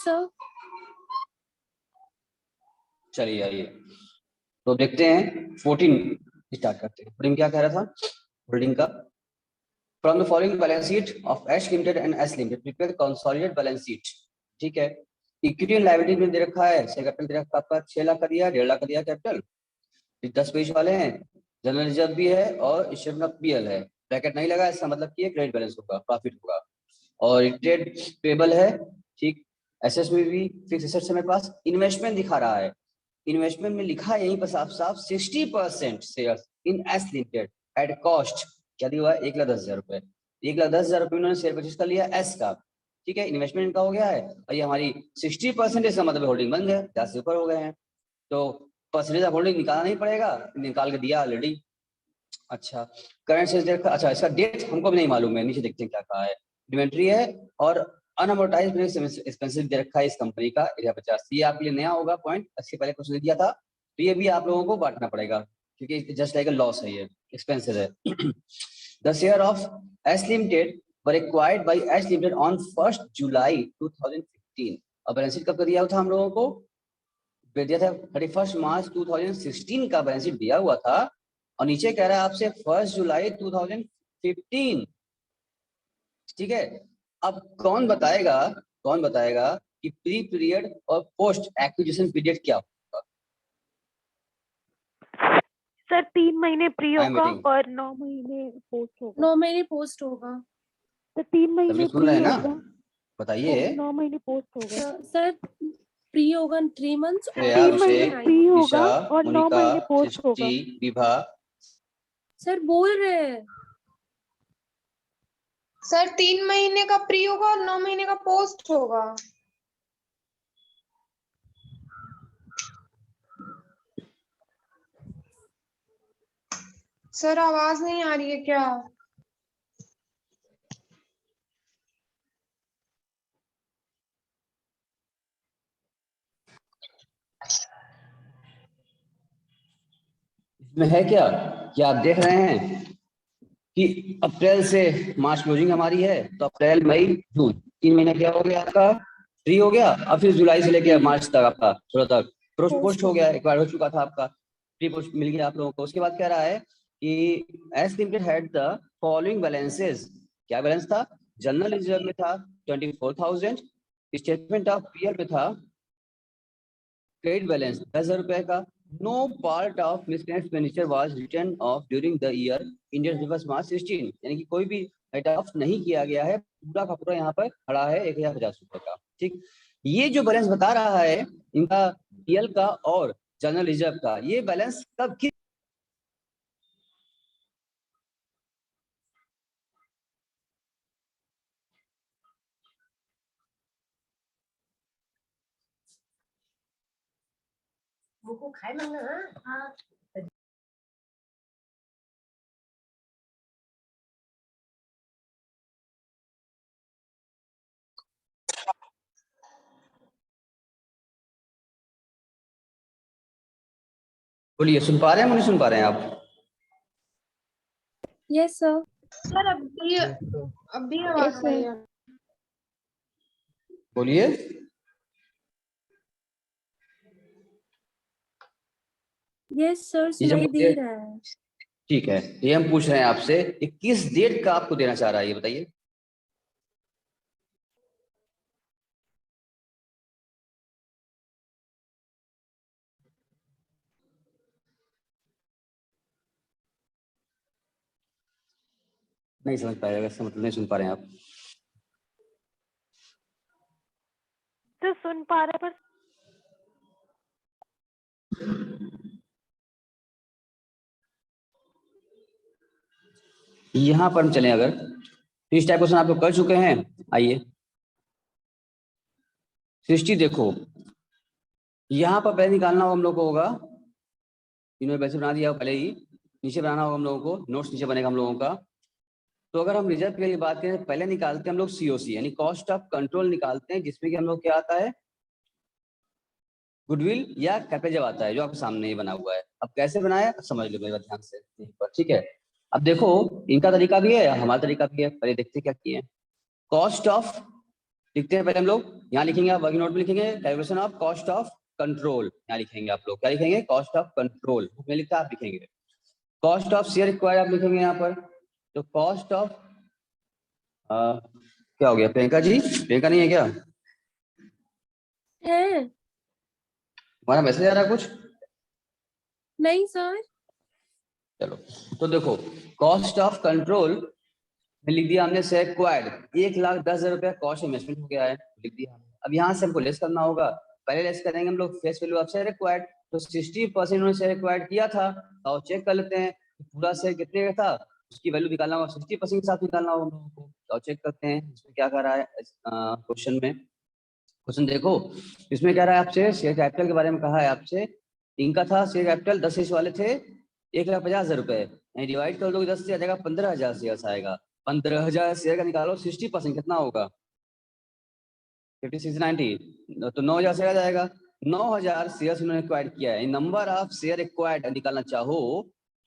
Sir. चलिए आइए तो देखते हैं 14 स्टार्ट करते हैं। होल्डिंग क्या कह रहा था? होल्डिंग का from the following balance sheet of H limited and S limited prepare consolidated balance sheet. ठीक है, इक्विटी एंड लायबिलिटी में दे रखा है, कैपिटल दे रखा आपका 6 लाख का दिया, 1.5 लाख का दिया कैपिटल, 10 पेज वाले हैं, जनरल रिजर्व भी है और स्टेटमेंट ऑफ पीएल है। ब्रैकेट नहीं लगा, इसका मतलब कि क्रेडिट बैलेंस होगा, प्रॉफिट होगा। और ट्रेड पेबल है, ठीक। एसेट्स में भी फिक्स एसेट्स है मेरे पास। इन्वेस्टमेंट दिखा रहा है, इन्वेस्टमेंट में लिखा है यहीं पर साफ साफ 60% shares in S limited at cost. क्या दिया हुआ है? 1,10,000 रुपए। 1,10,000 रुपए उन्होंने शेयर परचेज कर लिया एस का, ठीक है। इन्वेस्टमेंट इनका हो गया है और ये हमारी 60% इसका मतलब होल्डिंग बन गया, 10 से ऊपर हो गए हैं। तो परसेंटेज ऑफ होल्डिंग निकालना नहीं पड़ेगा, निकाल के दिया ऑलरेडी। अच्छा, करंट सेल्स देखा, अच्छा इसका डेट हमको भी नहीं मालूम है, नीचे देखते हैं क्या कहा है। इन्वेंट्री है और अनअमोर्टाइज्ड एक्सपेंसेस दे रखा है इस कंपनी का 50। ये आपके लिए नया होगा पॉइंट, इससे पहले कुछ नहीं दिया था, तो ये भी आप लोगों को बांटना पड़ेगा क्योंकि जस्ट लाइक अ लॉस है, ये एक्सपेंसेस है। The share of S limited were acquired by S limited on 1 जुलाई 2015। और बैलेंस शीट कब दिया था हम लोगों को? दिया था 31 मार्च 2016 का बैलेंस शीट दिया हुआ था। और नीचे कह रहा है आपसे 1 जुलाई 2015, ठीक है। अब कौन बताएगा कि प्री पीरियड और पोस्ट एक्विजिशन पीरियड क्या होगा? सर 3 महीने प्री होगा और 9 महीने पोस्ट होगा। 9 महीने पोस्ट होगा। तो 3 महीने सुन रहे हैं ना, होगा, बताइए। 9 महीने पोस्ट होगा। सर प्री होगा 3 months और 3 महीने प्री होगा और 9 महीने पोस्ट होगा। विभा सर बोल रहे हैं सर 3 महीने का प्री होगा और 9 महीने का पोस्ट होगा। सर आवाज नहीं आ रही है क्या? इसमें है क्या आप देख रहे हैं कि अप्रैल से मार्च क्लोजिंग हमारी है, तो अप्रैल मई जून 3 महीने क्या हो गया आपका? फ्री हो गया। और फिर जुलाई से लेकर मार्च तक आपका थोड़ा तक पोस्ट हो गया, एक बार हो चुका था आपका, प्री पोस्ट मिल गया आप लोगों को। उसके बाद कह रहा है कि S limited had the following balances. क्या बैलेंस था? जनरल रिजर्व में था 24,000, स्टेटमेंट ऑफ पीएल में था क्रेडिट बैलेंस 10,000 रुपए का। No part of miscellaneous expenditure was written off during the year Indian reverse March 16, यानी कि कोई भी राइट ऑफ नहीं किया गया है, पूरा का पूरा यहाँ पर खड़ा है 1,050 रुपए का, ठीक। ये जो बैलेंस बता रहा है इनका पीएल का और जनरल रिजर्व का, ये बैलेंस कब किस वो खाए ना। हाँ बोलिए, सुन पा रहे हैं नहीं सुन पा रहे हैं आप? Yes sir. सर अभी आवाज आई है। बोलिए। यस सर ये जब सुनाई दे रहा है। ठीक है, ये हम पूछ रहे हैं आपसे कि किस डेट का आपको देना चाह रहा है, ये बताइए। नहीं समझ पाएगा, इसका मतलब नहीं सुन पा रहे हैं आप। तो सुन पा रहे पर यहां पर हम चले अगर, तो इस टाइप क्वेश्चन आप लोग कर चुके हैं। आइए सृष्टि देखो, यहाँ पर पहले निकालना होगा हम लोग को होगा, इन्होंने वैसे बना दिया पहले ही, नीचे बनाना होगा हम लोगों को, नोट्स नीचे बनेगा हम लोगों का। तो अगर हम रिजर्व के लिए बात करें, पहले निकालते हैं हम लोग सीओसी यानी कॉस्ट ऑफ कंट्रोल निकालते हैं, जिसमें कि हम लोग क्या आता है, गुडविल या कैपिटल जब आता है, जो आपके सामने ही बना हुआ है। अब कैसे बनाया समझ लो मेरा ध्यान से, ठीक है। अब देखो इनका तरीका भी है, हमारा तरीका भी है, पहले देखते क्या किए। कॉस्ट ऑफ लिखते हैं पहले हम लोग, यहाँ लिखेंगे, आप वर्किंग नोट में लिखेंगे calculation of cost of control, यहाँ लिखेंगे आप लोग, क्या लिखेंगे, कॉस्ट ऑफ कंट्रोल, बुक में लिखता आप लिखेंगे, कॉस्ट ऑफ शेयर रिक्वायर्ड आप लिखेंगे यहाँ पर, तो कॉस्ट ऑफ क्या हो गया प्रियंका जी, प्रियंका नहीं है क्या, है हमारा मैसेज आ रहा है कुछ, नहीं सर। चलो तो देखो, कॉस्ट ऑफ कंट्रोल में लिख दिया हमने से रिक्वायर्ड 1,10,000 रुपया कॉस्ट इन्वेस्टमेंट हो गया है, लिख दिया। अब यहाँ से हमको लेस करना होगा, पहले लेस करेंगे हम लोग face value of share required, तो 60% उन्होंने शेयर रिक्वायर्ड किया था, तो चेक कर लेते हैं पूरा शेयर कितने का था, उसकी वैल्यू निकालना होगा, 60% के साथ निकालना होगा हम लोगों को, तो चेक करते हैं इसमें क्या कर रहा है क्वेश्चन में। क्वेश्चन देखो, इसमें कह रहा है आपसे शेयर कैपिटल के बारे में कहा है आपसे, इनका था शेयर कैपिटल 10 शेयर वाले थे 1,50,000 रुपए, डिवाइड कर दोगे 10 से आ जाएगा 15,000 शेयर आएगा, 15,000 शेयर का निकालो 60% कितना होगा 5690, तो 9,000 शेयर आ जाएगा, 9,000 शेयर उन्होंने एक्वायर किया है, नंबर ऑफ शेयर एक्वायर्ड निकालना चाहो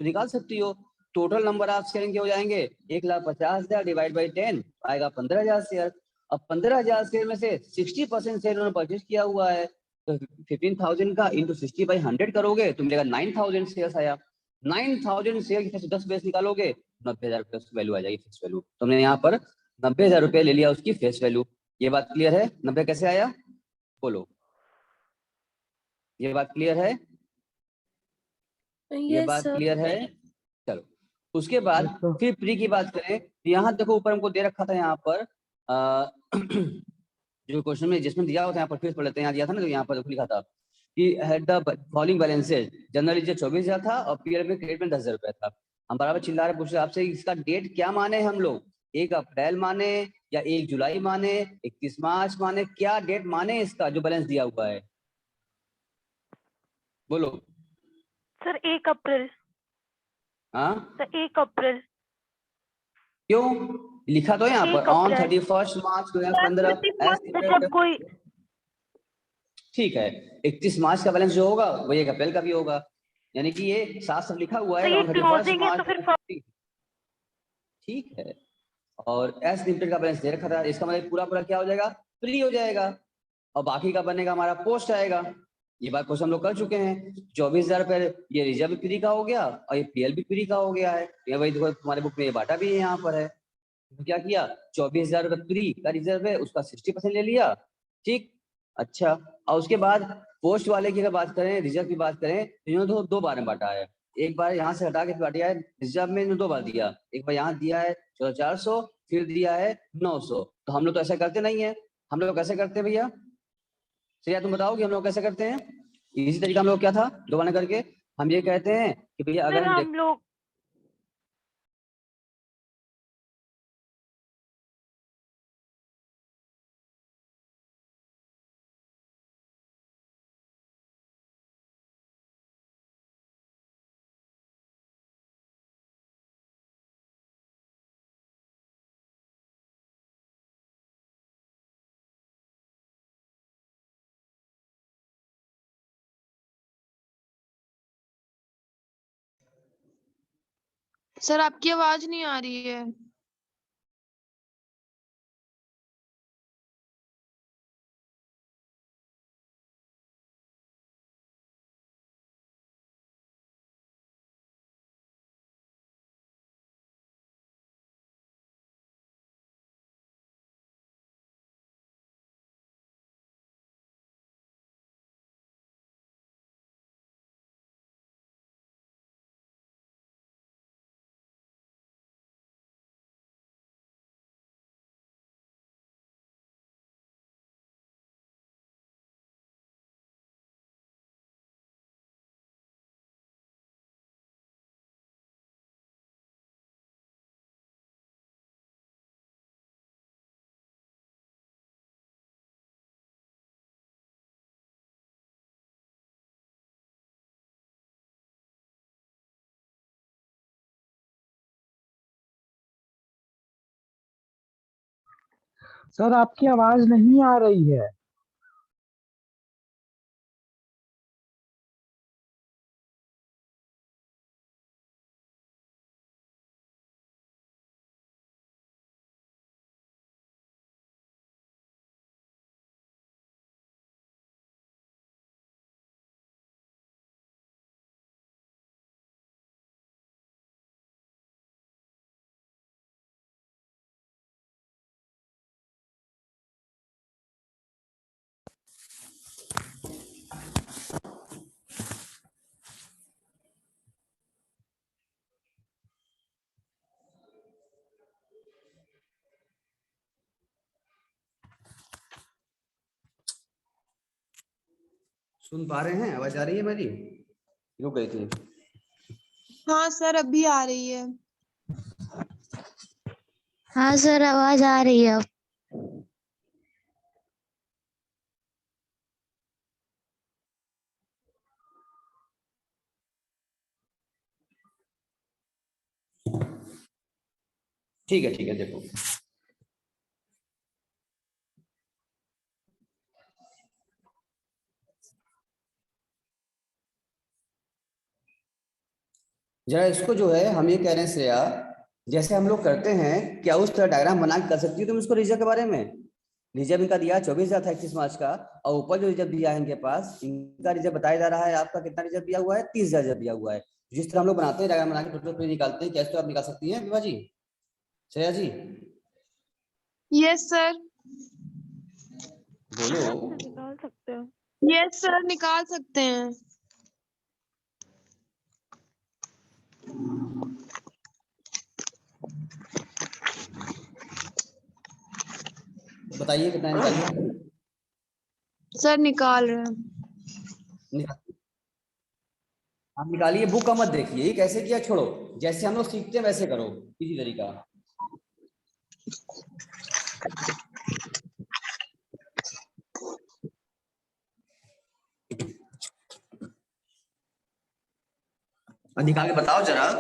तो निकाल सकती हो, टोटल नंबर ऑफ शेयर इनके हो जाएंगे 1,50,000 डिवाइड बाई 10 आएगा 15,000 शेयर, अब 15,000 शेयर में से 60% शेयर उन्होंने परचेज किया हुआ है, तो 15,000 का इंटू 60 बाई 100 करोगे तो मिलेगा 9,000 शेयर आया, 9,000 शेयर की 10 बेस निकालोगे 90,000 रुपये उसकी वैल्यू आ जाएगी फेस वैल्यू, तुमने यहाँ पर 90,000 रुपये ले लिया उसकी फेस वैल्यू, ये बात क्लियर है, 90 कैसे आया बोलो, ये बात क्लियर है, ये यस बात सर। क्लियर है, चलो उसके बाद फिर प्री की बात करें, यहाँ देखो ऊपर हमको दे रखा था यहाँ पर जो क्वेश्चन में जिसमें दिया होता है यहाँ पर फिर पढ़ लेते हैं, यहाँ दिया था ना, तो यहाँ पर देखो लिखा था कि had the following balances, general जो 24,000 था और पीरियड में क्रेडिट में 10,000 रुपया था, हम बराबर चिल्ला रहे पूछ रहे आपसे इसका डेट क्या माने हम लोग, 1 अप्रैल माने या 1 जुलाई माने, 31 मार्च माने, क्या डेट माने इसका जो बैलेंस दिया हुआ है, बोलो। सर 1 अप्रैल, हाँ सर 1 अप्रैल, क्यों लिखा तो है यहाँ पर 1 ऑन अप्रैल 31 मार्च 2015 जब कोई, ठीक है, 31 मार्च का बैलेंस जो होगा वो 1 अप्रैल का भी होगा, यानी कि ये साथ साथ लिखा हुआ तो है ये ऑन 31 क्लोजिंग है मार्च तो फिर 2015, ठीक है, और एस लिमिटेड का बैलेंस दे रखा था, इसका मतलब पूरा पूरा क्या हो जाएगा, प्री हो जाएगा, और बाकी का बनेगा हमारा पोस्ट आएगा, ये बात क्वेश्चन हम लोग कर चुके हैं, 24,000 रुपए ये रिजर्व प्री का हो गया और ये पीएल भी प्री का हो गया है, ये वही देखो तुम्हारे बुक में ये बाटा भी यहाँ पर है, तो क्या किया 24,000 रुपए प्री का रिजर्व है उसका 60% ले लिया, ठीक, अच्छा, और उसके बाद पोस्ट वाले की अगर बात करें, रिजर्व की बात करें, तो इन्होंने तो 2 बार में बांटा है, एक बार यहाँ से हटा के बांटा है, रिजर्व में इन्होंने 2 बार दिया, एक बार यहाँ दिया है 14,400 फिर दिया है 900, तो हम लोग तो ऐसा करते नहीं है, हम लोग कैसे करते हैं भैया, श्रेया तुम बताओ कि हम लोग कैसे करते हैं, इसी तरीका हम लोग क्या था दोबारा करके, हम ये कहते हैं कि भैया अगर सर हम हम लोग सर आपकी आवाज नहीं आ रही है। सर आपकी आवाज नहीं आ रही है। सुन पा रहे हैं? आवाज आ रही है मेरी? रुक गई थी। हाँ सर अभी आ रही है। हाँ सर, आवाज आ रही है अब। ठीक है देखो, जरा इसको जो है हम ये कह रहे हैं श्रेया, जैसे हम लोग करते हैं क्या उस तरह डायग्राम बना के कर सकती हो तुम इसको रिजर्व के बारे में? रिजर्व इनका दिया 24,000 था 31 मार्च का, और ऊपर जो रिजर्व दिया है इनके पास, इनका रिजर्व बताया जा रहा है आपका कितना रिजर्व दिया हुआ है, 30,000 रिजर्व दिया हुआ है। जिस तरह हम लोग बनाते हैं डायग्राम बना के टोटल पे निकालते हैं, कैसे तो आप निकाल सकती हैं विभा जी, श्रेया जी? Yes sir. बोलो। निकाल सकते हो। यस सर निकाल सकते हैं। बताइए कितना निकालिए। सर निकाल रहे हैं। आप निकालिए, बुक का मत देखिए, ये कैसे किया छोड़ो, जैसे हम लोग सीखते हैं वैसे करो, इसी तरीका। और निकाल के बताओ जरा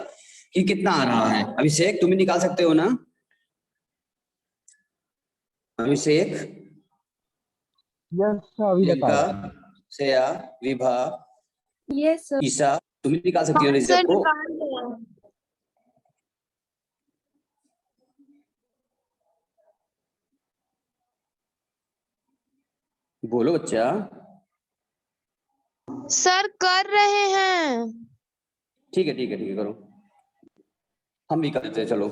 कि कितना आ रहा है। अभिषेक तुम भी निकाल सकते हो ना? अभिषेक, यस अभी प्रियंका, बताया। Shreya, Vibha, yes sir. ईशा, तुम भी निकाल सकती हो हाँ रिजर्व सर को। निकाल रहे हैं। बोलो बच्चा। सर कर रहे हैं। ठीक है करो, हम भी करते हैं चलो।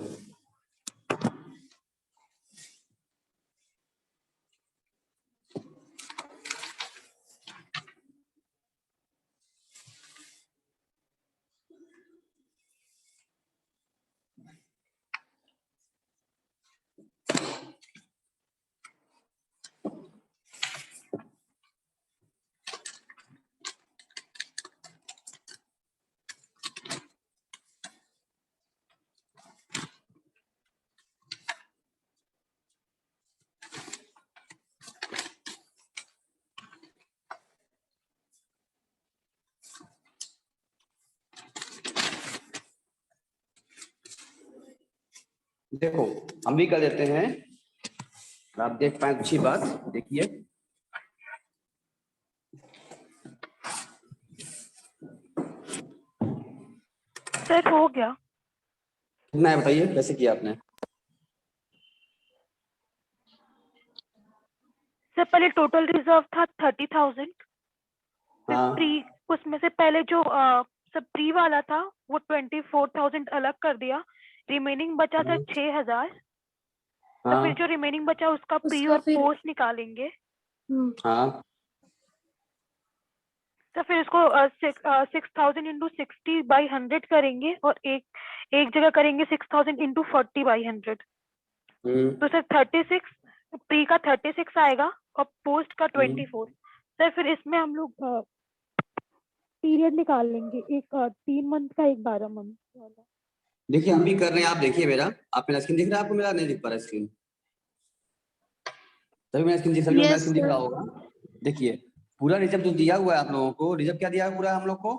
देखो हम भी कर देते हैं, आप देख पाए अच्छी बात। देखिए सर हो गया। कितना है बताइए, कैसे किया आपने? सर पहले टोटल रिजर्व था 30,000। हाँ प्री उसमें से पहले जो सब प्री वाला था वो 24,000 अलग कर दिया। रिमेनिंग बचा था 6,000। तो फिर हाँ जो रिमेनिंग बचा उसका प्री उसका और फिर पोस्ट निकालेंगे। हाँ तो फिर इसको 6,000 इंटू 60/100 करेंगे और एक जगह करेंगे 6,000 इंटू 40/100। तो सर 36 प्री का 36 आएगा और पोस्ट का 24। सर फिर इसमें हम लोग पीरियड निकाल लेंगे, एक 3 मंथ का, एक 12 मंथ वाला। देखिए हम भी कर रहे हैं, आप देखिए मेरा, आप मेरा स्क्रीन दिख रहा है आपको? मेरा नहीं दिख पा रहा स्क्रीन, तभी मेरा स्क्रीन सभी लोग मेरा स्क्रीन दिख रहा होगा। देखिए पूरा रिजर्व जो दिया हुआ है आप लोगों को, रिजर्व क्या दिया है पूरा हम लोग को?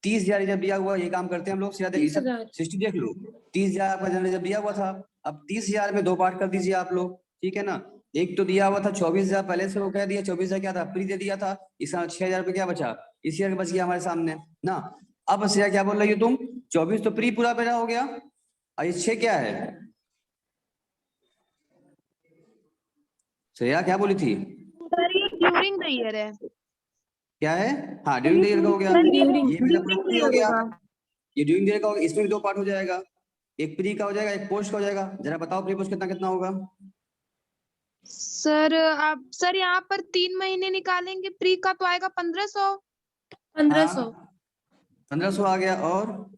30,000 रिजर्व दिया हुआ है। ये काम करते हैं हम लोग, सीधा 60 देख लो, 30,000 आपका जनरल रिजर्व दिया हुआ था। अब 30,000 में 2 पार्ट कर दीजिए आप लोग, ठीक है ना? एक तो दिया हुआ था 24,000 पहले से, वो कह दिया 24,000 क्या था, प्री दे दिया था। इस 6,000 रुपये क्या बचा, इस ईयर बच गया हमारे सामने ना। अब श्रेया क्या बोल रही हो तुम? 24 तो प्री पूरा मेरा हो गया, और ये 6 क्या है? श्रेया क्या बोली थी? सर ये ड्यूरिंग द ईयर है। क्या है? हाँ ड्यूरिंग द ईयर का हो गया, ड्यूरिंग ये मेरा पूरा प्री हो गया। ये ड्यूरिंग द ईयर का होगा, इसमें भी 2 पार्ट हो जाएगा, एक प्री का हो जाएगा, एक पोस्ट का हो जाएगा। जरा बताओ प्री पोस्ट कितना कितना होगा? सर आप सर यहाँ पर 3 महीने निकालेंगे, प्री का तो आएगा 1,500। 1,500। 1,500 आ गया, और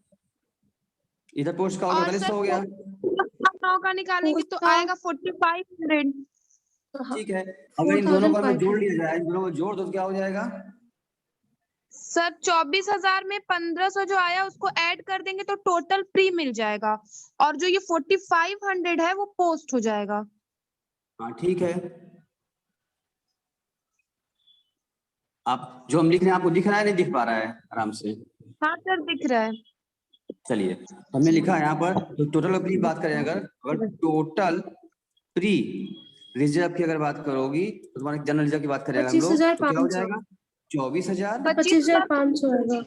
इधर पोस्ट का हो गया, और 4,500 सर हो गया। 9 का निकालेंगे तो आएगा 4,500। ठीक है, अगर इन दोनों को हमें जोड़ लिया जाए, इन दोनों को जोड़ दो तो क्या हो जाएगा? सर 24,000 में 1,500 जो आया उसको ऐड कर देंगे तो टोटल प्री मिल जाएगा, और जो ये 4,500 है वो पोस्ट हो जाएगा। हाँ ठीक है, आप जो हम लिख रहे हैं आपको दिख रहा है, नहीं दिख पा रहा है आराम से? हाँ सर दिख रहा है। चलिए, हमने लिखा है यहाँ पर, तो टोटल प्री बात करें, अगर टोटल प्री रिजर्व की अगर बात करोगी तो तुम्हारे जनरल रिजर्व की बात करेंगे हम लोग, तो क्या हो जाएगा? 24,000 25,500 होगा।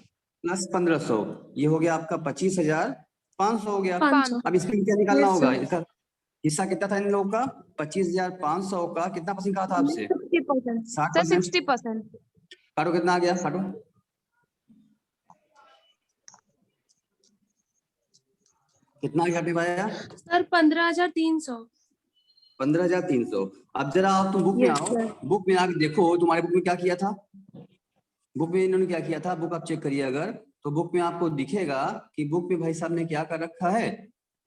प्लस 1,500, ये हो गया आपका 25,500 हो गया। 500। अब इसमें क्या निकालना Yes, होगा? sir. इसका हिस्सा कितना था इन लोगों का? 25,500 का कितना परसेंट कहा था आपसे? 60%। 60%। 60%। काटो, कितना आ गया? काटो, कितना आ गया भाई? सर 15,300। 15,300। अब जरा आप तुम बुक में Yes, आओ, sir. बुक में आके देखो तुम्हारे बुक में क्या किया था। बुक में इन्होंने क्या किया था, बुक आप चेक करिए अगर, तो बुक में आपको दिखेगा कि बुक में भाई साहब ने क्या कर रखा है।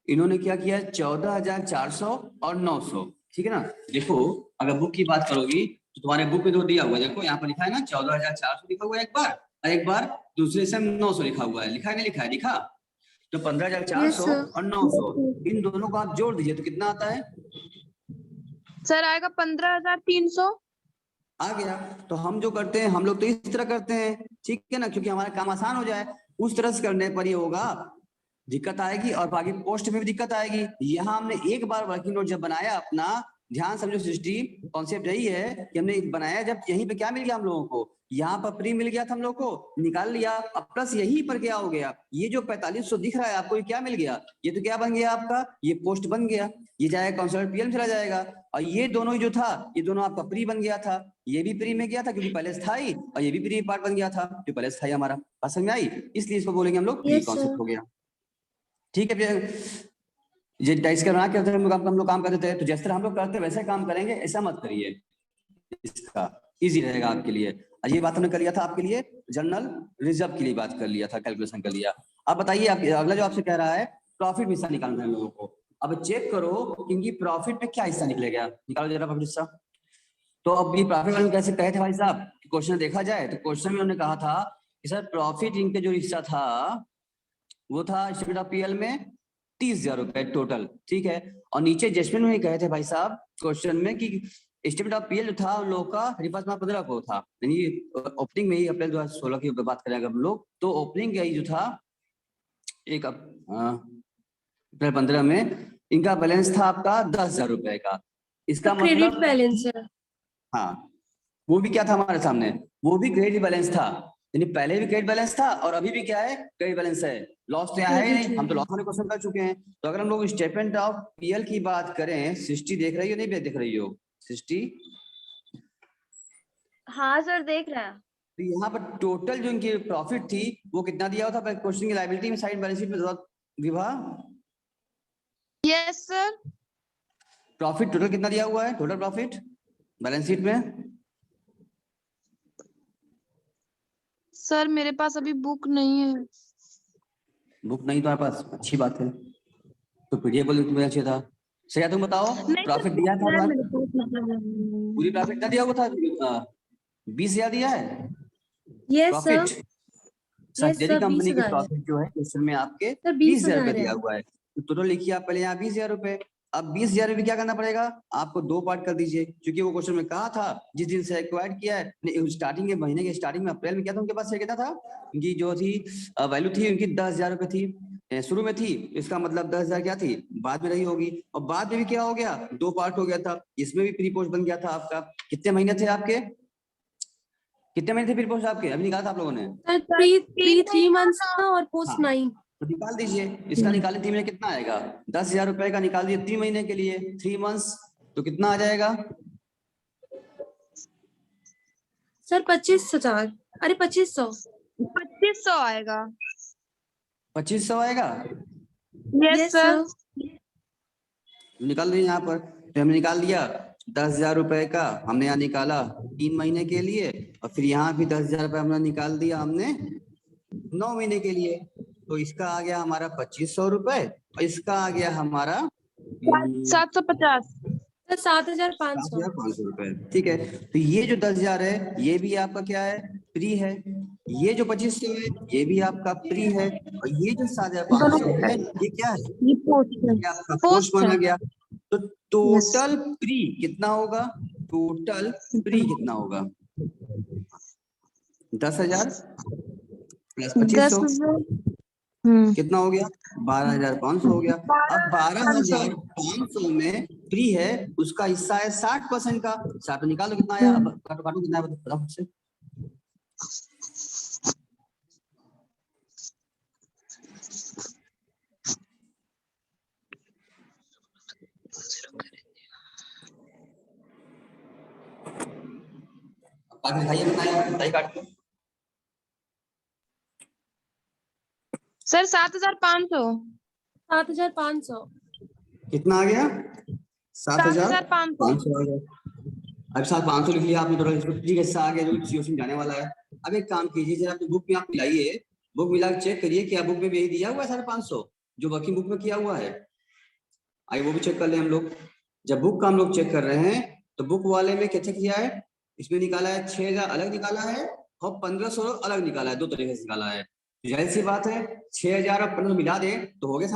इन्होंने क्या किया है, 14,400 और 900, ठीक है ना। देखो अगर बुक की बात करोगी तो तुम्हारे बुक में तो दिया हुआ है, देखो यहाँ पर लिखा है ना 14,400 लिखा हुआ है एक बार, और एक बार दूसरे से 900 लिखा हुआ है। लिखा है नहीं लिखा है? लिखा। तो 15,400 Yes, sir. और 900 इन दोनों को आप जोड़ दीजिए तो कितना आता है? सर आएगा 15,300। आ गया। तो हम जो करते हैं, हम लोग तो इस तरह करते हैं, ठीक है ना, क्योंकि हमारा काम आसान हो जाए। उस तरह से करने पर ये होगा, दिक्कत आएगी और बाकी पोस्ट में भी दिक्कत आएगी। यहाँ हमने एक बार वर्किंग नोट जब बनाया अपना, ध्यान समझो सृष्टि, कॉन्सेप्ट यही है कि हमने बनाया जब, यहीं पे क्या मिल गया हम लोगों को, यहाँ पर प्री मिल गया था हम लोग को, निकाल लिया। अब प्लस यहीं पर क्या हो गया, ये जो 4500 दिख रहा है आपको, ये क्या मिल गया? ये तो क्या बन गया आपका, ये पोस्ट बन गया। ये जाएगा काउंसलर पीएल चला जाएगा, और ये दोनों ही जो था, ये दोनों आपका प्री बन गया था। ये भी प्री में गया था क्योंकि पहले स्थाई, और ये भी प्री पार्ट बन गया था जो पहले स्थाई हमारा। बात समझ में आई? इसलिए इसको बोलेंगे हम लोग प्री Yes, कॉन्सेप्ट sir. हो गया। ठीक है भैया, ये डाइस करना करते हम लोग काम करते थे, तो जिस तरह हम लोग करते वैसे काम करेंगे, ऐसा मत करिए, इसका इजी रहेगा आपके लिए। ये बात हमने कर लिया था आपके लिए, जनरल रिजर्व के लिए बात कर लिया था, कैलकुलेशन कर लिया। अब बताइए आप, अगला जो आपसे कह रहा है प्रॉफिट में हिस्सा निकालना है हम लोगों को। अब चेक करो कि प्रॉफिट में क्या हिस्सा निकलेगा, निकालो जरा प्रॉफिट हिस्सा। तो अब ये प्रॉफिट में कैसे कहे थे भाई साहब, क्वेश्चन देखा जाए तो क्वेश्चन में उन्होंने कहा था कि सर प्रॉफिट इनके जो हिस्सा था वो था स्टेटमेंट ऑफ पीएल में 30,000 रुपए टोटल, ठीक है। और नीचे एडजस्टमेंट में कहे थे भाई साहब क्वेश्चन में कि स्टेटमेंट ऑफ पीएल जो था उन लोगों का 15 को था, यानी ओपनिंग में ही अप्रैल 2016 की बात करें अगर हम लोग, तो ओपनिंग का ही जो था एक अप्रैल 15 में इनका बैलेंस था आपका 10,000 रुपए का। इसका क्रेडिट मतलब बैलेंस है। हाँ, वो भी क्या था हमारे सामने, वो भी क्रेडिट बैलेंस था, यानी पहले भी क्रेडिट बैलेंस था और अभी भी क्या है, क्रेडिट बैलेंस है। लॉस तो यहाँ है ही नहीं, हम तो लॉस वाले क्वेश्चन कर चुके हैं। तो अगर हम लोग स्टेटमेंट ऑफ पीएल की बात करें, सृष्टि देख रही हो नहीं देख रही हो सृष्टि? हाँ सर देख रहा है। तो यहाँ पर टोटल जो इनकी प्रॉफिट थी वो कितना दिया हुआ था क्वेश्चन की लायबिलिटी में, साइड बैलेंस शीट में Vibha? Yes sir. Profit total कितना दिया हुआ है, टोटल प्रॉफिट बैलेंस शीट में? सर मेरे पास अभी बुक नहीं है। बुक नहीं तुम्हारे पास, अच्छी बात है, तो पीडीएफ बोल तुम्हें अच्छी था। सही, तुम बताओ प्रॉफिट दिया था, पूरी प्रॉफिट क्या दिया हुआ था? 20,000 दिया है yes sir. Profit. Surgery company की प्रॉफिट जो है क्वेश्चन में आपके 20,000 रुपए दिया हुआ है। तो टोटल लिखिए आप पहले यहाँ 20,000 रुपए। अब 20,000 रुपए क्या करना पड़ेगा आपको, दो पार्ट कर दीजिए, क्योंकि वो क्वेश्चन में कहा था जिस दिन से एक्वायर्ड किया है, स्टार्टिंग के महीने के स्टार्टिंग में अप्रैल में क्या था उनके पास कितना था, उनकी जो थी वैल्यू थी उनकी 10,000 रुपए थी, शुरू में थी। इसका मतलब 10,000 क्या थी, बाद में रही होगी। और बाद में भी क्या हो गया, दो पार्ट हो गया था, इसमें भी प्री पोस्ट बन गया था आपका। कितने महीने थे आपके, कितने महीने थे प्री पोस्ट आपके, अभी निकाला था आप लोगों ने? प्री 3 मंथ्स था और पोस्ट 9। तो निकाल दीजिए, इसका निकाले 3 महीने कितना आएगा, 10,000 रुपए का निकाल दिए 3 महीने के लिए, 3 मंथ्स, तो कितना आ जाएगा सर? 25,000, अरे 2500। 2500 आएगा। 2500 आएगा। Yes sir. निकाल दीजिए यहाँ पर, तो हमने निकाल दिया 10,000 रुपए का, हमने यहाँ निकाला 3 महीने के लिए, और फिर यहाँ भी 10,000 रुपए हमने निकाल दिया हमने 9 महीने के लिए। तो इसका आ गया हमारा 2500 रुपए, और इसका आ गया हमारा 750। 7,500। 7,500 रुपए, ठीक है। तो ये जो 10,000 है ये भी आपका क्या है, प्री है। ये जो 2500 है ये भी आपका प्री है, और ये जो 7500 है ये क्या है, ये पोस्ट है। ये आपका Post पोस्ट माना है। गया। तो टोटल प्री कितना होगा, टोटल प्री कितना होगा, 10,000 प्लस 2500 कितना हो गया, 12,500 हो गया। अब 12,500 में प्री है, उसका हिस्सा है 60% का, 60 निकालो कितना आया, अब काटो काटो कितना है बताओ खुद से। काट दिखाइए कितना आया, बताइए काट के। सर 7,500। 7,500। कितना आ गया, 7,500। 7,500 आ गया। अब 7,500 लिख लिया आपने, थोड़ा इसमें प्री का हिस्सा आ गया जो सीओसी में जाने वाला है। अब एक काम कीजिए, जरा अपनी बुक में आप मिलाइए, बुक मिला के चेक करिए क्या बुक में भी यही दिया हुआ है 550 जो वर्किंग बुक में किया हुआ है, आइए वो भी चेक कर ले हम लोग। जब बुक का हम लोग चेक कर रहे हैं तो बुक वाले में कैसे किया है, इसमें निकाला है 6,000 अलग निकाला है और 1,500 अलग निकाला है, दो तरीके से निकाला है। जाहिर सी बात है 6,000 और 1,500 मिला दे तो हो गया